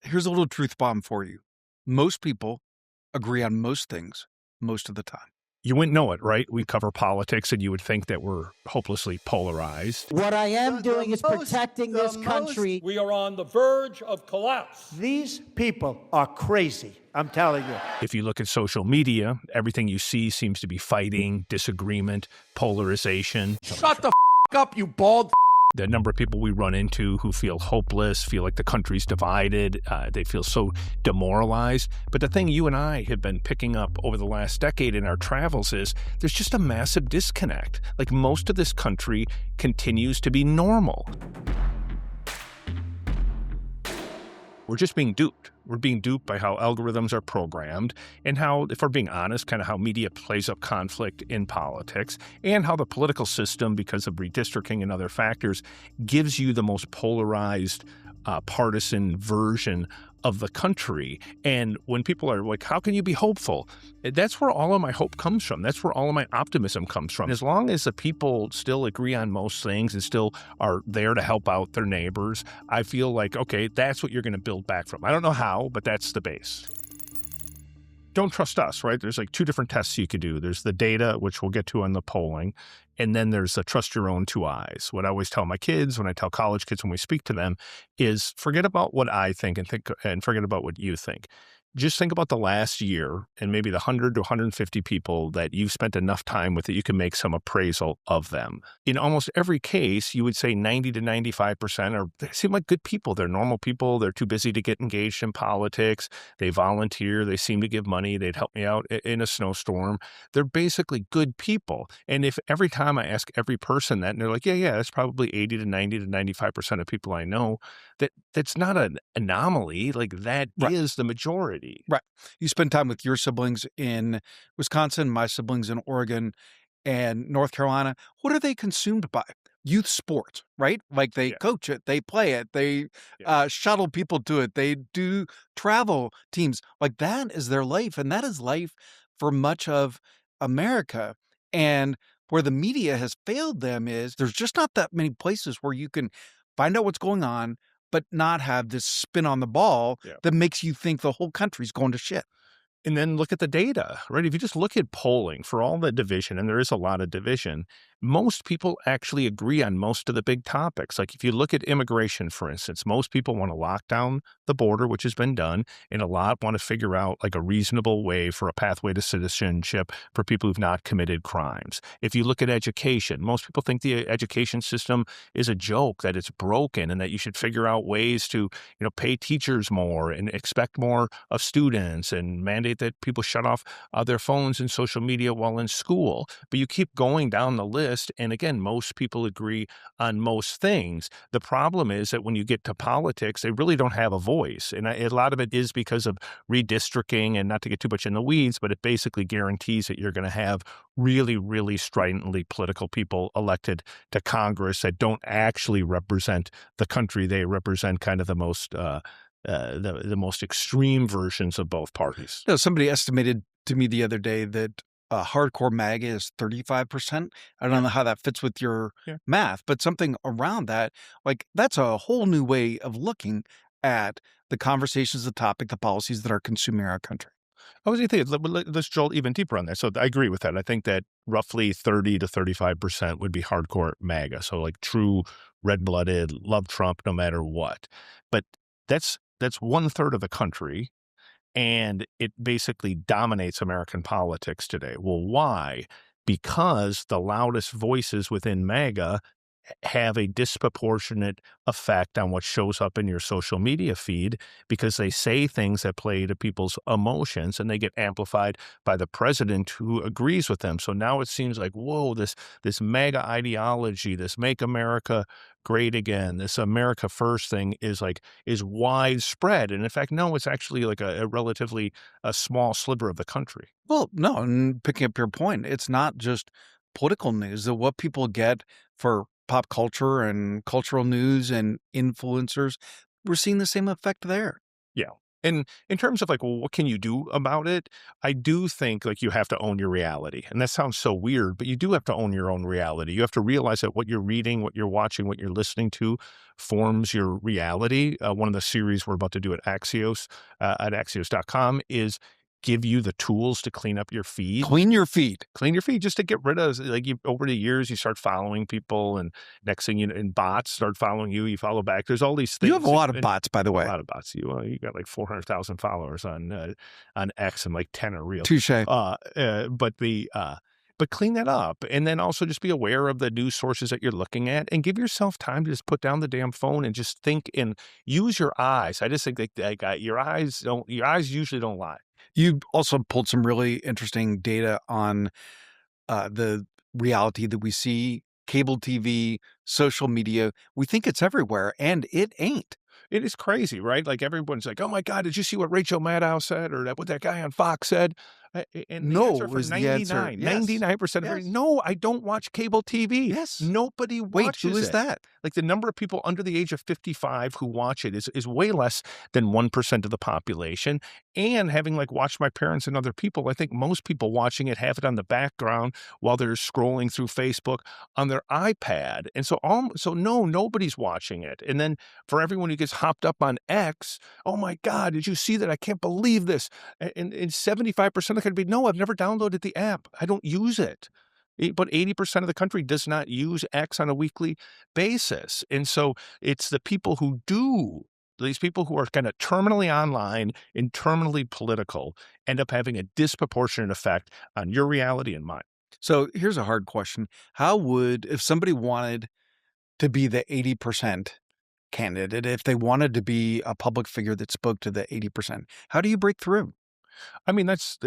Here's a little truth bomb for you. Most people agree on most things most of the time. You wouldn't know it, right? We cover politics, and you would think that we're hopelessly polarized. What I am doing is protecting this country. We are on the verge of collapse. These people are crazy, I'm telling you. If you look at social media, everything you see seems to be fighting, disagreement, polarization. Shut the up, you bald. The number of people we run into who feel hopeless, feel like the country's divided, they feel so demoralized. But the thing you and I have been picking up over the last decade in our travels is there's just a massive disconnect. Like most of this country continues to be normal. We're just being duped. We're being duped by how algorithms are programmed and how, if we're being honest, kind of how media plays up conflict in politics and how the political system, because of redistricting and other factors, gives you the most polarized partisan version of the country. And when people are like, how can you be hopeful? That's where all of my hope comes from. That's where all of my optimism comes from. As long as the people still agree on most things and still are there to help out their neighbors, I feel like, okay, that's what you're going to build back from. I don't know how, but that's the base. Don't trust us, right? There's like two different tests you could do. There's the data, which we'll get to on the polling, and then there's the trust your own two eyes. What I always tell my kids, when I tell college kids when we speak to them, is forget about what I think and forget about what you think. Just think about the last year and maybe the 100 to 150 people that you've spent enough time with that you can make some appraisal of them. In almost every case, you would say 90 to 95% they seem like good people. They're normal people. They're too busy to get engaged in politics. They volunteer. They seem to give money. They'd help me out in a snowstorm. They're basically good people. And if every time I ask every person that, and they're like, yeah, that's probably 80 to 90 to 95% of people I know, that's not an anomaly. Like that is the majority. Right. You spend time with your siblings in Wisconsin, my siblings in Oregon and North Carolina. What are they consumed by? Youth sports, right? Like they coach it, they play it, they shuttle people to it, they do travel teams. Like that is their life. And that is life for much of America. And where the media has failed them is there's just not that many places where you can find out what's going on, but not have this spin on the ball that makes you think the whole country's going to shit. And then look at the data, right? If you just look at polling for all the division, and there is a lot of division, most people actually agree on most of the big topics. Like if you look at immigration, for instance, most people want to lock down the border, which has been done, and a lot want to figure out like a reasonable way for a pathway to citizenship for people who've not committed crimes. If you look at education, most people think the education system is a joke, that it's broken, and that you should figure out ways to, pay teachers more and expect more of students and mandate that people shut off their phones and social media while in school. But you keep going down the list. And again, most people agree on most things. The problem is that when you get to politics, they really don't have a voice. And a lot of it is because of redistricting, and not to get too much in the weeds, but it basically guarantees that you're going to have really, really stridently political people elected to Congress that don't actually represent the country. They represent kind of the most extreme versions of both parties. Somebody estimated to me the other day that hardcore MAGA is 35%. I don't know how that fits with your math, but something around that, like that's a whole new way of looking at the conversations, the topic, the policies that are consuming our country. I was going to think, let's drill even deeper on that. So I agree with that. I think that roughly 30 to 35% would be hardcore MAGA. So like true red-blooded, love Trump no matter what. But that's 1/3 of the country. And it basically dominates American politics today. Well, why? Because the loudest voices within MAGA have a disproportionate effect on what shows up in your social media feed, because they say things that play to people's emotions and they get amplified by the president who agrees with them. So now it seems like, whoa, this MAGA ideology, this Make America Great Again, this America First thing is widespread. And in fact, no, it's actually like a relatively small sliver of the country. Well, no, and picking up your point, it's not just political news. What people get for pop culture and cultural news and influencers, we're seeing the same effect there. Yeah. And in terms of like, well, what can you do about it? I do think like you have to own your reality. And that sounds so weird, but you do have to own your own reality. You have to realize that what you're reading, what you're watching, what you're listening to forms your reality. One of the series we're about to do at Axios, at Axios.com is give you the tools to clean up your feed. Clean your feed. Clean your feed just to get rid of, like, over the years, you start following people, and next thing you know, and bots start following you. You follow back. There's all these things. You have a lot of bots, by the way. A lot of bots. You got like 400,000 followers on X, and like 10 are real. Touche. But clean that up, and then also just be aware of the news sources that you're looking at, and give yourself time to just put down the damn phone and just think and use your eyes. I just think that your eyes usually don't lie. You also pulled some really interesting data on the reality that we see, cable TV, social media. We think it's everywhere, and it ain't. It is crazy, right? Like everyone's like, "Oh my God, did you see what Rachel Maddow said, or what that guy on Fox said?" And the No answer for was the answer. 99% of Yes. everybody, no, I don't watch cable TV. Yes. Nobody Wait, watches who is it. that? Like the number of people under the age of 55 who watch it is way less than 1% of the population. And having like watched my parents and other people, I think most people watching it have it on the background while they're scrolling through Facebook on their iPad. And so no, nobody's watching it. And then for everyone who gets hopped up on X, oh my God, did you see that? I can't believe this. And 75% of the country, no, I've never downloaded the app. I don't use it. But 80% of the country does not use X on a weekly basis. And so it's the people who do, these people who are kind of terminally online and terminally political, end up having a disproportionate effect on your reality and mine. So here's a hard question. If somebody wanted to be the 80% candidate, if they wanted to be a public figure that spoke to the 80%, how do you break through? I mean, that's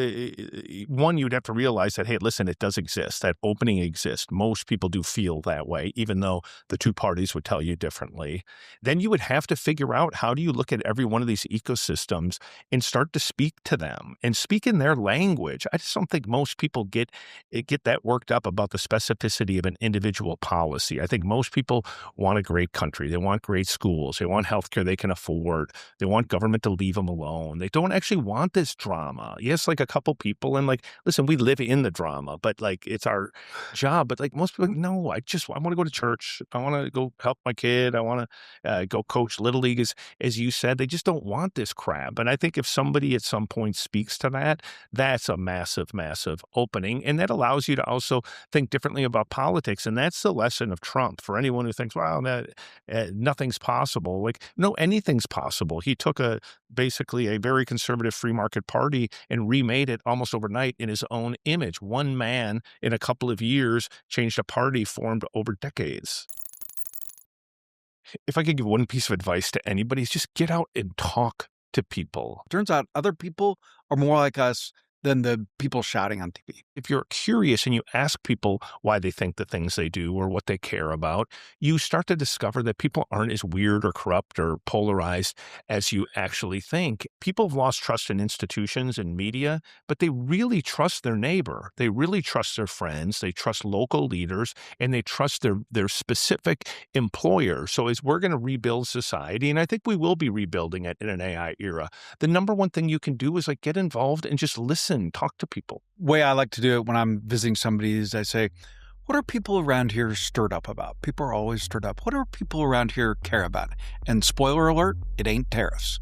one, you'd have to realize that, hey, listen, it does exist. That opening exists. Most people do feel that way, even though the two parties would tell you differently. Then you would have to figure out, how do you look at every one of these ecosystems and start to speak to them and speak in their language? I just don't think most people get that worked up about the specificity of an individual policy. I think most people want a great country. They want great schools. They want healthcare they can afford. They want government to leave them alone. They don't actually want this drama. Yes, like a couple people, and like, listen, we live in the drama, but like it's our job. But like most people, like, no, I want to go to church. I want to go help my kid. I want to go coach Little League, as you said. They just don't want this crap. And I think if somebody at some point speaks to that, that's a massive, massive opening. And that allows you to also think differently about politics. And that's the lesson of Trump. For anyone who thinks, wow, nothing's possible. Like, no, anything's possible. He took basically a very conservative free market party and remade it almost overnight in his own image. One man in a couple of years changed a party formed over decades. If I could give one piece of advice to anybody, is just get out and talk to people. Turns out other people are more like us than the people shouting on TV. If you're curious and you ask people why they think the things they do or what they care about, you start to discover that people aren't as weird or corrupt or polarized as you actually think. People have lost trust in institutions and media, but they really trust their neighbor. They really trust their friends. They trust local leaders, and they trust their specific employer. So as we're going to rebuild society, and I think we will be rebuilding it in an AI era, the number one thing you can do is like get involved and just listen. Talk to people. Way I like to do it when I'm visiting somebody is I say, what are people around here stirred up about? People are always stirred up. What do people around here care about? And spoiler alert, it ain't tariffs.